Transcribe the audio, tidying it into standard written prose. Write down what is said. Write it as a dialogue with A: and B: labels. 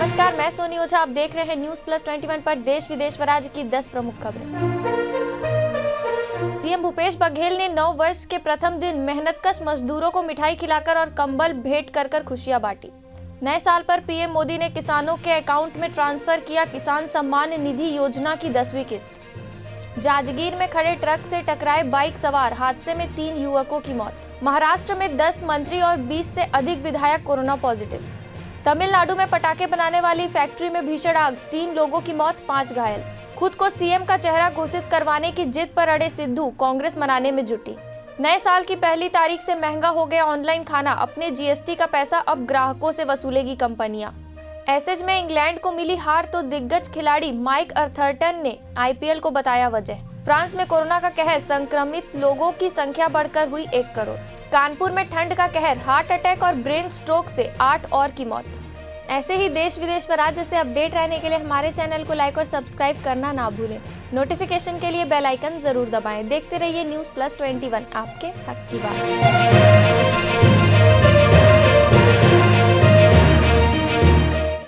A: नमस्कार, मैं सोनी ओझा। आप देख रहे हैं न्यूज प्लस 21 पर देश विदेश व राज्य की 10 प्रमुख खबरें। सीएम भूपेश बघेल ने नव वर्ष के प्रथम दिन मेहनतकश मजदूरों को मिठाई खिलाकर और कंबल भेंट कर खुशियां बांटी। नए साल पर पीएम मोदी ने किसानों के अकाउंट में ट्रांसफर किया किसान सम्मान निधि योजना की 10वीं किस्त। जांजगीर में खड़े ट्रक से टकराए बाइक सवार, हादसे में 3 युवकों की मौत। महाराष्ट्र में 10 मंत्री और 20 से अधिक विधायक कोरोना पॉजिटिव। तमिलनाडु में पटाखे बनाने वाली फैक्ट्री में भीषण आग, 3 लोगों की मौत, 5 घायल। खुद को सीएम का चेहरा घोषित करवाने की जिद पर अड़े सिद्धू, कांग्रेस मनाने में जुटी। नए साल की पहली तारीख से महंगा हो गया ऑनलाइन खाना, अपने जीएसटी का पैसा अब ग्राहकों से वसूलेगी कंपनियां। एसेज में इंग्लैंड को मिली हार तो दिग्गज खिलाड़ी माइक अर्थरटन ने आईपीएल को बताया वजह। फ्रांस में कोरोना का कहर, संक्रमित लोगों की संख्या बढ़कर हुई 1 करोड़। कानपुर में ठंड का कहर, हार्ट अटैक और ब्रेन स्ट्रोक से 8 और की मौत। ऐसे ही देश विदेश व राज्य से अपडेट रहने के लिए हमारे चैनल को लाइक और सब्सक्राइब करना ना भूलें। नोटिफिकेशन के लिए बेल आइकन जरूर दबाएं। देखते रहिए न्यूज प्लस 21, आपके हक की बात।